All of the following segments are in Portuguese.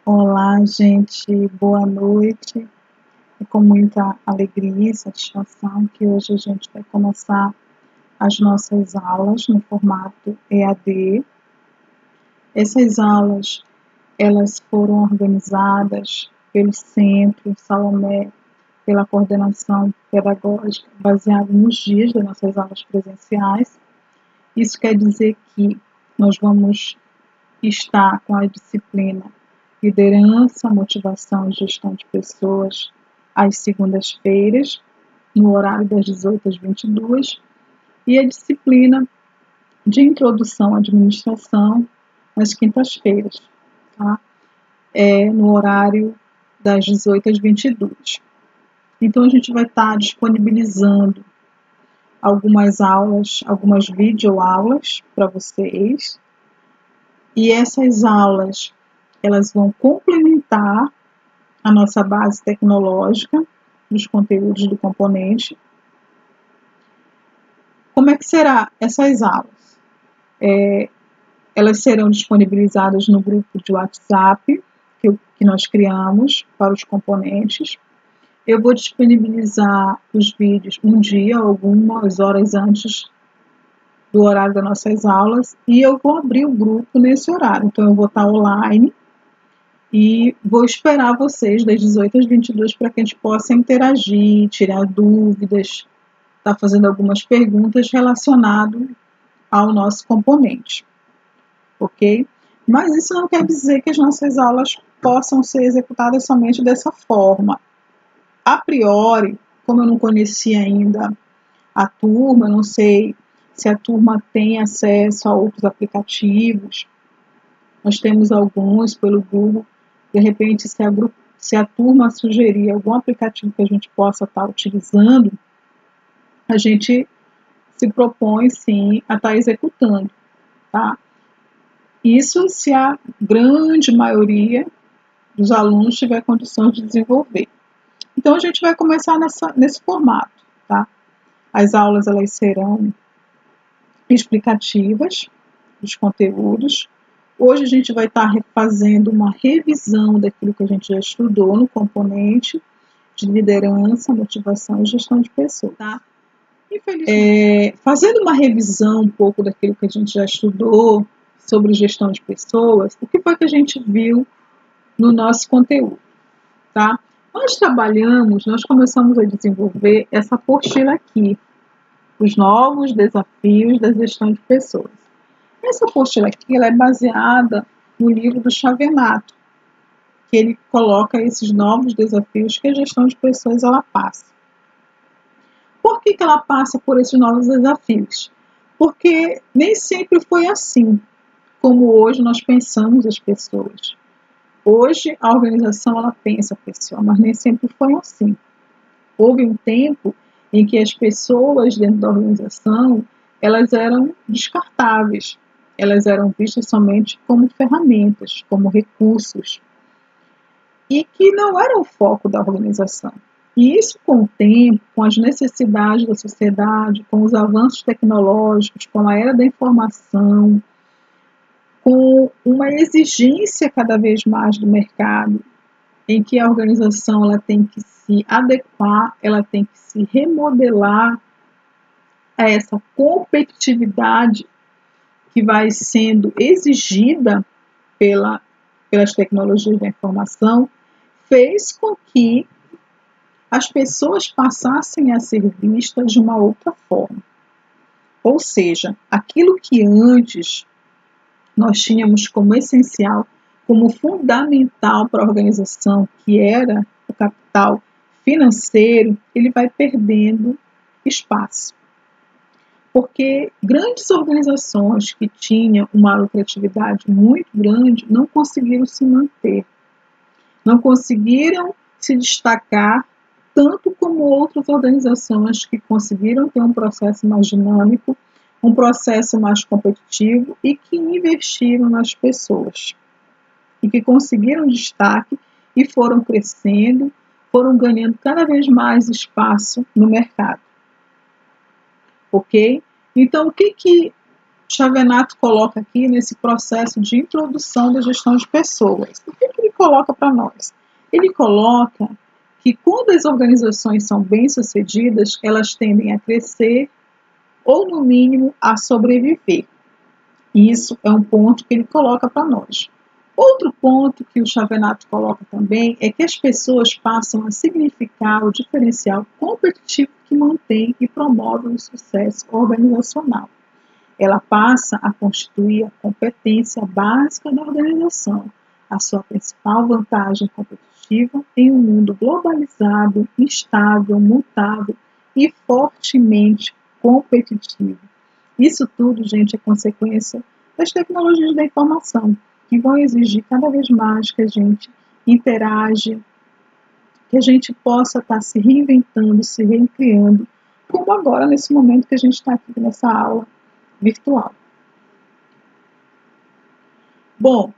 Olá, gente, boa noite. É com muita alegria e satisfação que hoje a gente vai começar as nossas aulas no formato EAD. Essas aulas, elas foram organizadas pelo Centro Salomé, pela coordenação pedagógica, baseado nos dias das nossas aulas presenciais. Isso quer dizer que nós vamos estar com a disciplina Liderança, Motivação e Gestão de Pessoas às segundas-feiras, no horário das 18 às 22, e a disciplina de Introdução à Administração nas quintas-feiras, tá? No horário das 18 às 22. Então, a gente vai estar disponibilizando algumas aulas, algumas videoaulas para vocês, e essas aulas elas vão complementar a nossa base tecnológica dos conteúdos do componente. Como é que será essas aulas? Elas serão disponibilizadas no grupo de WhatsApp que nós criamos para os componentes. Eu vou disponibilizar os vídeos um dia, algumas horas antes do horário das nossas aulas, e eu vou abrir o grupo nesse horário. Então, eu vou estar online e vou esperar vocês das 18 às 22 para que a gente possa interagir, tirar dúvidas, estar fazendo algumas perguntas relacionadas ao nosso componente, ok? Mas isso não quer dizer que as nossas aulas possam ser executadas somente dessa forma. A priori, como eu não conhecia ainda a turma, não sei se a turma tem acesso a outros aplicativos, nós temos alguns pelo Google. De repente, se a turma sugerir algum aplicativo que a gente possa estar utilizando, a gente se propõe, sim, a estar executando, tá? Isso se a grande maioria dos alunos tiver condições de desenvolver. Então, a gente vai começar nesse formato, tá? As aulas, elas serão explicativas dos conteúdos. Hoje a gente vai estar fazendo uma revisão daquilo que a gente já estudou no componente de liderança, motivação e gestão de pessoas. Tá? Fazendo uma revisão um pouco daquilo que a gente já estudou sobre gestão de pessoas, o que foi que a gente viu no nosso conteúdo? Tá? Nós começamos a desenvolver essa apostila aqui, os novos desafios da gestão de pessoas. Essa apostila aqui ela é baseada no livro do Xavenato, que ele coloca esses novos desafios que a gestão de pessoas ela passa. Por que ela passa por esses novos desafios? Porque nem sempre foi assim como hoje nós pensamos as pessoas. Hoje a organização ela pensa a pessoa, mas nem sempre foi assim. Houve um tempo em que as pessoas dentro da organização elas eram descartáveis. Elas eram vistas somente como ferramentas, como recursos, e que não eram o foco da organização. E isso, com o tempo, com as necessidades da sociedade, com os avanços tecnológicos, com a era da informação, com uma exigência cada vez mais do mercado, em que a organização ela tem que se adequar, ela tem que se remodelar a essa competitividade que vai sendo exigida pelas tecnologias da informação, fez com que as pessoas passassem a ser vistas de uma outra forma. Ou seja, aquilo que antes nós tínhamos como essencial, como fundamental para a organização, que era o capital financeiro, ele vai perdendo espaço. Porque grandes organizações que tinham uma lucratividade muito grande não conseguiram se manter, não conseguiram se destacar tanto como outras organizações que conseguiram ter um processo mais dinâmico, um processo mais competitivo e que investiram nas pessoas e que conseguiram destaque e foram crescendo, foram ganhando cada vez mais espaço no mercado. Ok? Então, o que Chavenato coloca aqui nesse processo de introdução da gestão de pessoas? O que ele coloca para nós? Ele coloca que quando as organizações são bem-sucedidas, elas tendem a crescer ou, no mínimo, a sobreviver. Isso é um ponto que ele coloca para nós. Outro ponto que o Chavenato coloca também é que as pessoas passam a significar o diferencial competitivo que mantém e promove o sucesso organizacional. Ela passa a constituir a competência básica da organização, a sua principal vantagem competitiva em um mundo globalizado, instável, mutável e fortemente competitivo. Isso tudo, gente, é consequência das tecnologias da informação, que vão exigir cada vez mais que a gente interaja, que a gente possa estar se reinventando, se recriando, como agora, nesse momento que a gente está aqui nessa aula virtual. Bom,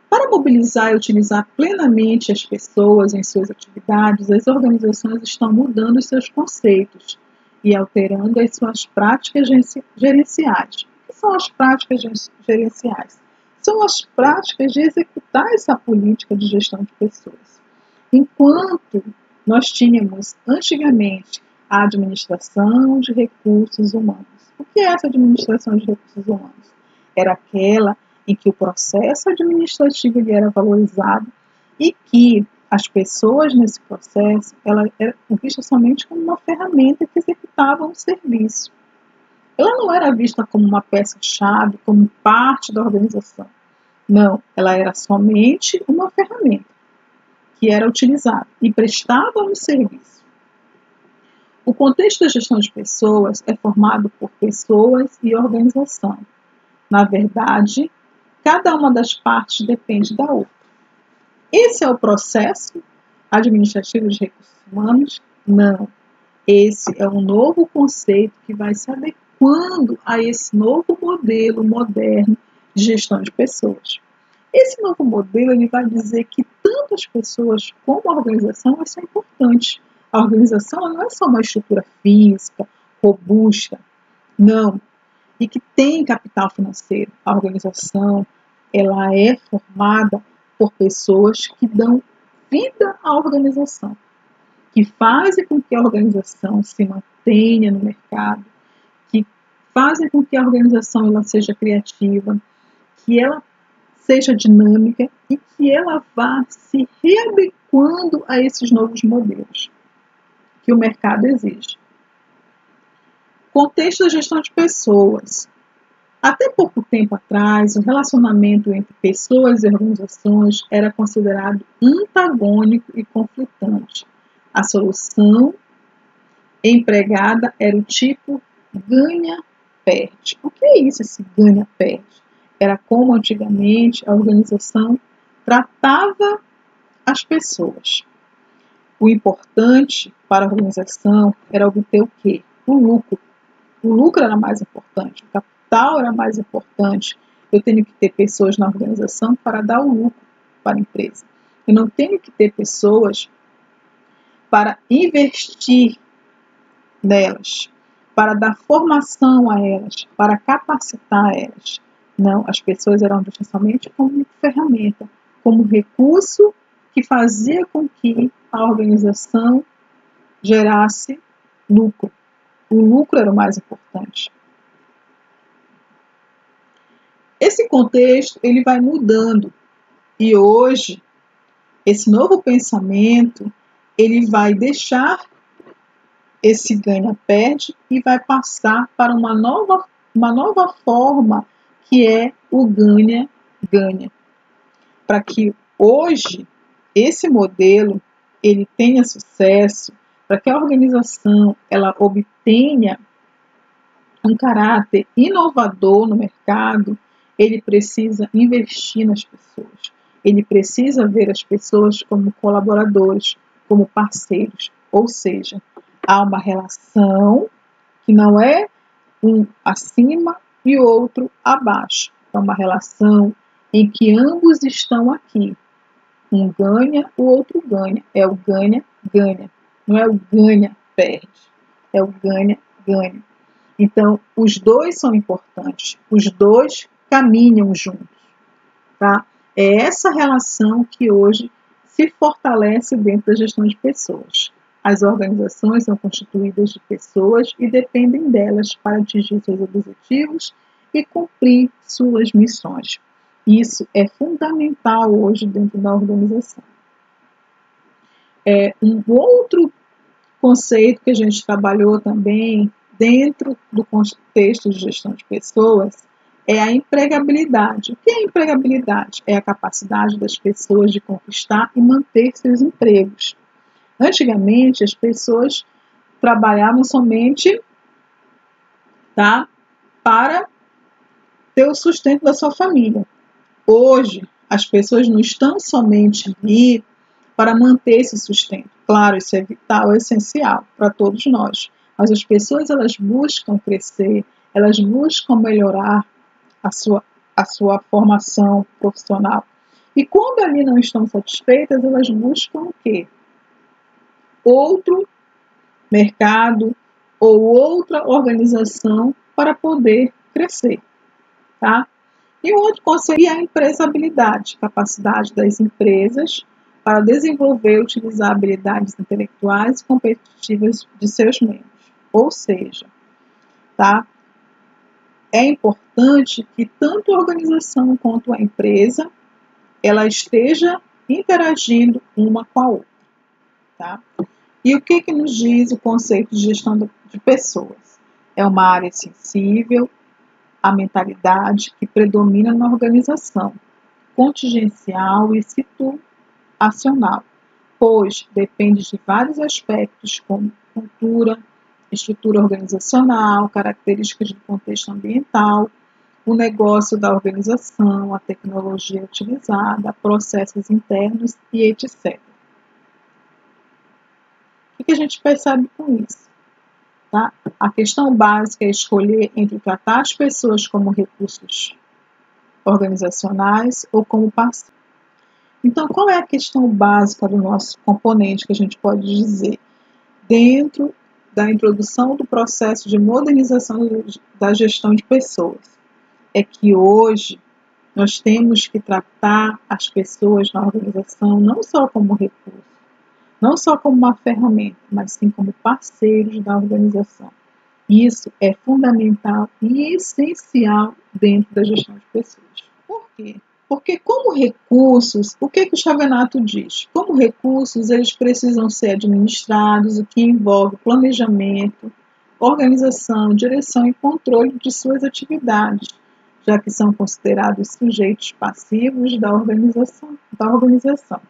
para mobilizar e utilizar plenamente as pessoas em suas atividades, as organizações estão mudando os seus conceitos e alterando as suas práticas gerenciais. O que são as práticas gerenciais? São as práticas de executar essa política de gestão de pessoas. Enquanto nós tínhamos antigamente a administração de recursos humanos. O que é essa administração de recursos humanos? Era aquela em que o processo administrativo ele era valorizado e que as pessoas nesse processo elas eram vistas somente como uma ferramenta que executava um serviço. Ela não era vista como uma peça-chave, como parte da organização. Não, ela era somente uma ferramenta que era utilizada e prestava um serviço. O contexto da gestão de pessoas é formado por pessoas e organização. Na verdade, cada uma das partes depende da outra. Esse é o processo administrativo de recursos humanos? Não. Esse é um novo conceito que vai se adequando a esse novo modelo moderno de gestão de pessoas. Esse novo modelo ele vai dizer que tanto as pessoas como a organização são importantes. A organização não é só uma estrutura física, robusta, não. E que tem capital financeiro. A organização ela é formada por pessoas que dão vida à organização, que fazem com que a organização se mantenha no mercado, que fazem com que a organização ela seja criativa, que ela seja dinâmica e que ela vá se readequando a esses novos modelos que o mercado exige. Contexto da gestão de pessoas. Até pouco tempo atrás, o relacionamento entre pessoas e organizações era considerado antagônico e conflitante. A solução empregada era o tipo ganha-perde. O que é isso, esse ganha-perde? Era como antigamente a organização tratava as pessoas. O importante para a organização era obter o quê? O lucro. O lucro era mais importante, o capital era mais importante. Eu tenho que ter pessoas na organização para dar o lucro para a empresa. Eu não tenho que ter pessoas para investir nelas, para dar formação a elas, para capacitar elas. Não, as pessoas eram vistas somente como ferramenta, como recurso que fazia com que a organização gerasse lucro. O lucro era o mais importante. Esse contexto ele vai mudando e hoje esse novo pensamento ele vai deixar esse ganha-perde e vai passar para uma nova forma que é o ganha-ganha. Para que hoje esse modelo ele tenha sucesso, para que a organização ela obtenha um caráter inovador no mercado, ele precisa investir nas pessoas. Ele precisa ver as pessoas como colaboradores, como parceiros. Ou seja, há uma relação que não é um acima e outro abaixo. É uma relação em que ambos estão aqui. Um ganha, o outro ganha. É o ganha-ganha. Não é o ganha-perde. É o ganha-ganha. Então, os dois são importantes, os dois caminham juntos, tá? É essa relação que hoje se fortalece dentro da gestão de pessoas. As organizações são constituídas de pessoas e dependem delas para atingir seus objetivos e cumprir suas missões. Isso é fundamental hoje dentro da organização. Um outro conceito que a gente trabalhou também dentro do contexto de gestão de pessoas é a empregabilidade. O que é empregabilidade? É a capacidade das pessoas de conquistar e manter seus empregos. Antigamente, as pessoas trabalhavam somente, tá, para ter o sustento da sua família. Hoje, as pessoas não estão somente ali para manter esse sustento. Claro, isso é vital, é essencial para todos nós. Mas as pessoas, elas buscam crescer, elas buscam melhorar a sua formação profissional. E quando ali não estão satisfeitas, elas buscam o quê? Outro mercado ou outra organização para poder crescer, tá? E o outro conceito é a empresabilidade, capacidade das empresas para desenvolver e utilizar habilidades intelectuais e competitivas de seus membros. Ou seja, tá? É importante que tanto a organização quanto a empresa ela esteja interagindo uma com a outra, tá? E o que nos diz o conceito de gestão de pessoas? É uma área sensível à mentalidade que predomina na organização, contingencial e situacional, pois depende de vários aspectos como cultura, estrutura organizacional, características do contexto ambiental, o negócio da organização, a tecnologia utilizada, processos internos e etc. O que a gente percebe com isso? Tá? A questão básica é escolher entre tratar as pessoas como recursos organizacionais ou como parceiros. Então, qual é a questão básica do nosso componente que a gente pode dizer? Dentro da introdução do processo de modernização da gestão de pessoas, é que hoje nós temos que tratar as pessoas na organização não só como recurso, não só como uma ferramenta, mas sim como parceiros da organização. Isso é fundamental e essencial dentro da gestão de pessoas. Por quê? Porque como recursos, o que o Chavenato diz? Como recursos, eles precisam ser administrados, o que envolve planejamento, organização, direção e controle de suas atividades, já que são considerados sujeitos passivos da organização.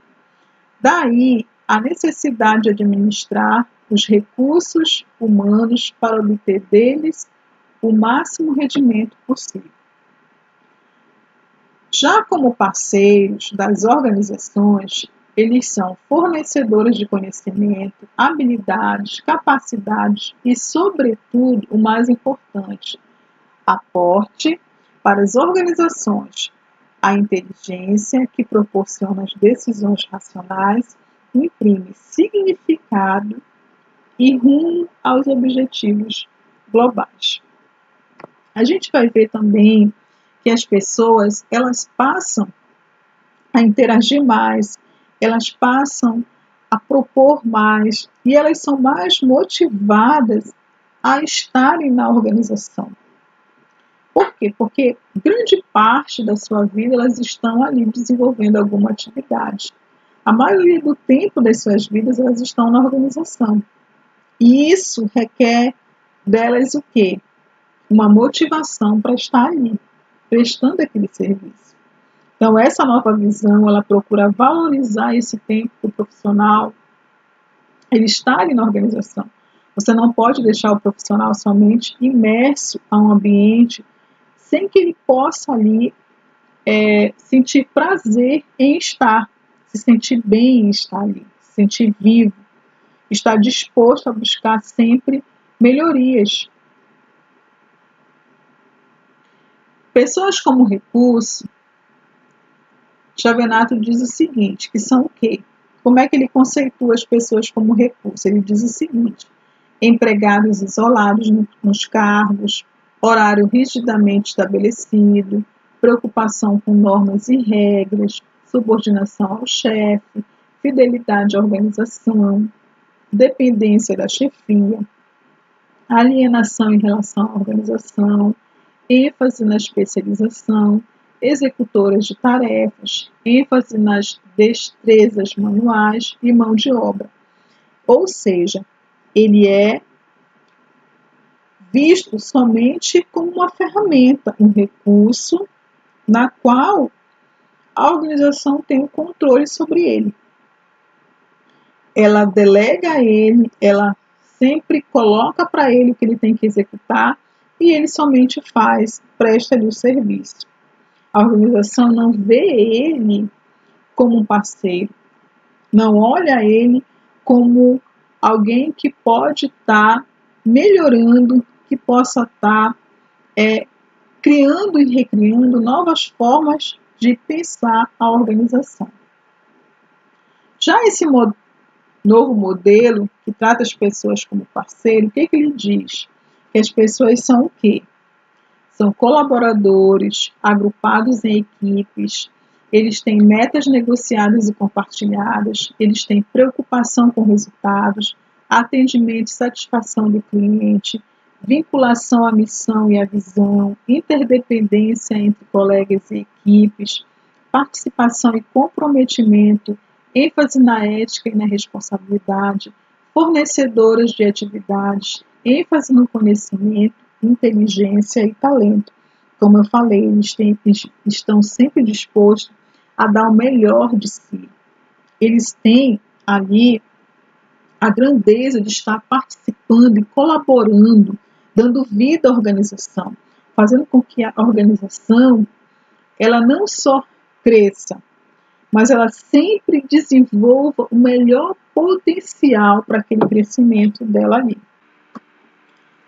Daí a necessidade de administrar os recursos humanos para obter deles o máximo rendimento possível. Já como parceiros das organizações, eles são fornecedores de conhecimento, habilidades, capacidades e, sobretudo, o mais importante, aporte para as organizações, a inteligência que proporciona as decisões racionais, imprime significado e rumo aos objetivos globais. A gente vai ver também que as pessoas, elas passam a interagir mais, elas passam a propor mais e elas são mais motivadas a estarem na organização. Por quê? Porque grande parte da sua vida elas estão ali desenvolvendo alguma atividade. A maioria do tempo das suas vidas elas estão na organização. E isso requer delas o quê? Uma motivação para estar ali, prestando aquele serviço. Então, essa nova visão, ela procura valorizar esse tempo do profissional, ele está ali na organização. Você não pode deixar o profissional somente imerso a um ambiente sem que ele possa ali sentir prazer em estar, se sentir bem em estar ali, se sentir vivo, estar disposto a buscar sempre melhorias. Pessoas como recurso, Chavenato diz o seguinte, que são o quê? Como é que ele conceitua as pessoas como recurso? Ele diz o seguinte, empregados isolados nos cargos, horário rigidamente estabelecido, preocupação com normas e regras, subordinação ao chefe, fidelidade à organização, dependência da chefia, alienação em relação à organização, ênfase na especialização, executoras de tarefas, ênfase nas destrezas manuais e mão de obra. Ou seja, ele é visto somente como uma ferramenta, um recurso na qual a organização tem o controle sobre ele. Ela delega a ele, ela sempre coloca para ele o que ele tem que executar e ele somente presta-lhe o serviço. A organização não vê ele como um parceiro, não olha ele como alguém que pode estar melhorando, que possa estar criando e recriando novas formas de pensar a organização. Já esse novo modelo, que trata as pessoas como parceiro, o que ele diz? Que as pessoas são o quê? São colaboradores, agrupados em equipes, eles têm metas negociadas e compartilhadas, eles têm preocupação com resultados, atendimento e satisfação do cliente, vinculação à missão e à visão, interdependência entre colegas e equipes, participação e comprometimento, ênfase na ética e na responsabilidade, fornecedoras de atividades, ênfase no conhecimento, inteligência e talento. Como eu falei, eles estão sempre dispostos a dar o melhor de si. Eles têm ali a grandeza de estar participando e colaborando, dando vida à organização, fazendo com que a organização ela não só cresça, mas ela sempre desenvolva o melhor potencial para aquele crescimento dela ali.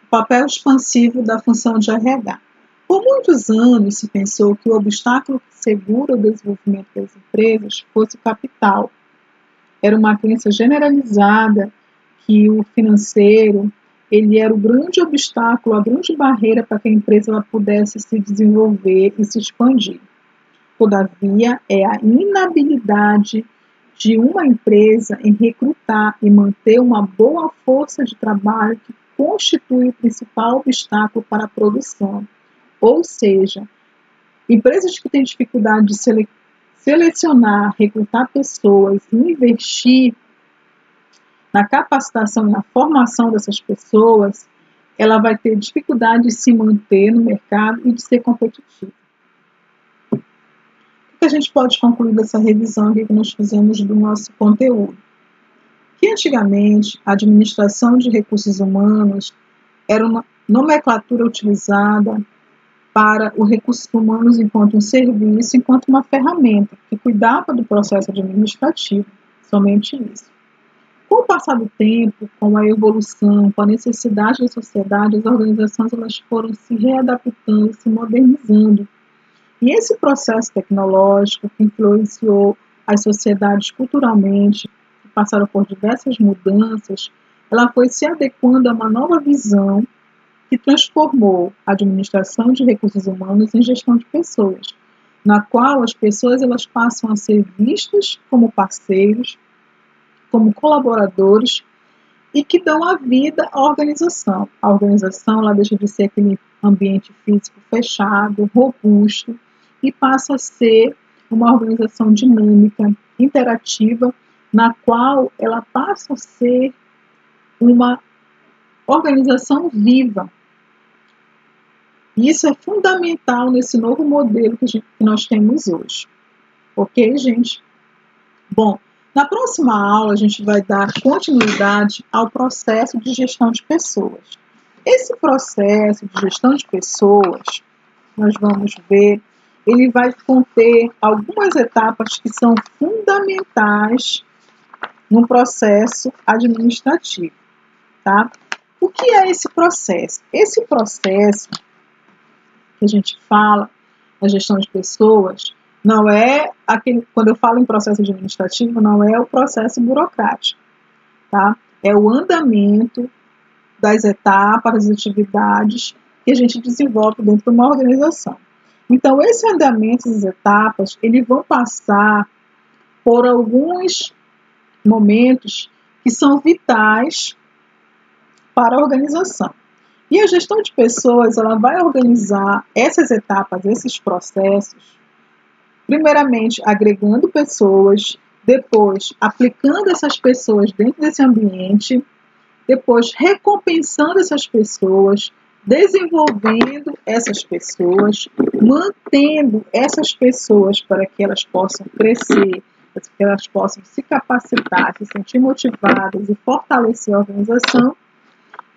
O papel expansivo da função de RH. Por muitos anos se pensou que o obstáculo que segura o desenvolvimento das empresas fosse o capital. Era uma crença generalizada que o financeiro ele era o grande obstáculo, a grande barreira para que a empresa ela pudesse se desenvolver e se expandir. Todavia, é a inabilidade de uma empresa em recrutar e manter uma boa força de trabalho que constitui o principal obstáculo para a produção. Ou seja, empresas que têm dificuldade de selecionar, recrutar pessoas e investir na capacitação e na formação dessas pessoas, ela vai ter dificuldade de se manter no mercado e de ser competitiva. O que a gente pode concluir dessa revisão aqui que nós fizemos do nosso conteúdo? Que antigamente a administração de recursos humanos era uma nomenclatura utilizada para os recursos humanos enquanto um serviço, enquanto uma ferramenta que cuidava do processo administrativo, somente isso. Com o passar do tempo, com a evolução, com a necessidade da sociedade, as organizações elas foram se readaptando, se modernizando. E esse processo tecnológico que influenciou as sociedades culturalmente, que passaram por diversas mudanças, ela foi se adequando a uma nova visão que transformou a administração de recursos humanos em gestão de pessoas, na qual as pessoas elas passam a ser vistas como parceiros, como colaboradores e que dão a vida à organização. A organização ela deixa de ser aquele ambiente físico fechado, robusto, e passa a ser uma organização dinâmica, interativa, na qual ela passa a ser uma organização viva. E isso é fundamental nesse novo modelo que nós temos hoje. Ok, gente? Bom, na próxima aula a gente vai dar continuidade ao processo de gestão de pessoas. Esse processo de gestão de pessoas, nós vamos ver, ele vai conter algumas etapas que são fundamentais no processo administrativo, tá? O que é esse processo? Esse processo que a gente fala na gestão de pessoas não é aquele, quando eu falo em processo administrativo, não é o processo burocrático, tá? É o andamento das etapas, das atividades que a gente desenvolve dentro de uma organização. Então, esse andamento das etapas, eles vão passar por alguns momentos que são vitais para a organização. E a gestão de pessoas, ela vai organizar essas etapas, esses processos, primeiramente agregando pessoas, depois aplicando essas pessoas dentro desse ambiente, depois recompensando essas pessoas, desenvolvendo essas pessoas, mantendo essas pessoas para que elas possam crescer, para que elas possam se capacitar, se sentir motivadas e fortalecer a organização,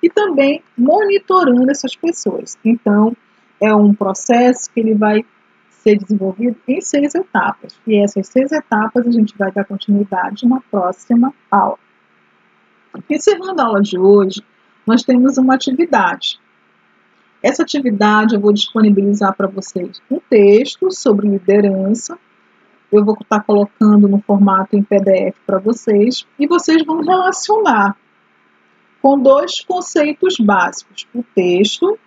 e também monitorando essas pessoas. Então, é um processo que ele vai ser desenvolvido em 6 etapas. E essas 6 etapas a gente vai dar continuidade na próxima aula. Encerrando a aula de hoje, nós temos uma atividade. Essa atividade eu vou disponibilizar para vocês um texto sobre liderança. Eu vou estar colocando no formato em PDF para vocês e vocês vão relacionar com 2 conceitos básicos, o texto,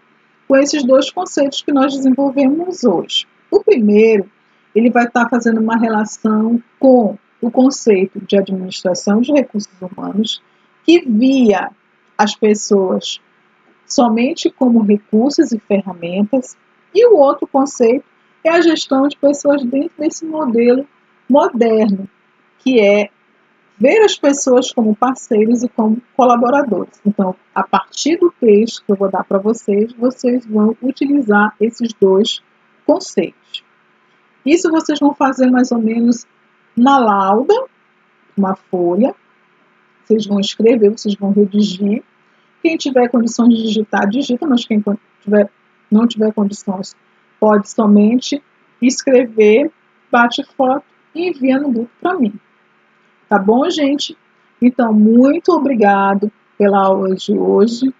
com esses 2 conceitos que nós desenvolvemos hoje. O primeiro, ele vai estar fazendo uma relação com o conceito de administração de recursos humanos, que via as pessoas somente como recursos e ferramentas, e o outro conceito é a gestão de pessoas dentro desse modelo moderno, que é ver as pessoas como parceiros e como colaboradores. Então, a partir do texto que eu vou dar para vocês, vocês vão utilizar esses 2 conceitos. Isso vocês vão fazer mais ou menos uma lauda, uma folha. Vocês vão escrever, vocês vão redigir. Quem tiver condições de digitar, digita, mas quem não tiver condições, pode somente escrever, bate foto e envia no grupo para mim. Tá bom, gente? Então, muito obrigado pela aula de hoje.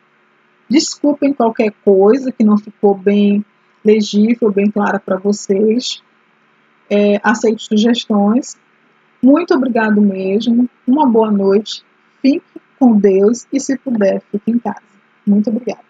Desculpem qualquer coisa que não ficou bem legível, bem clara para vocês. Aceito sugestões. Muito obrigado mesmo. Uma boa noite. Fique com Deus e, se puder, fique em casa. Muito obrigada.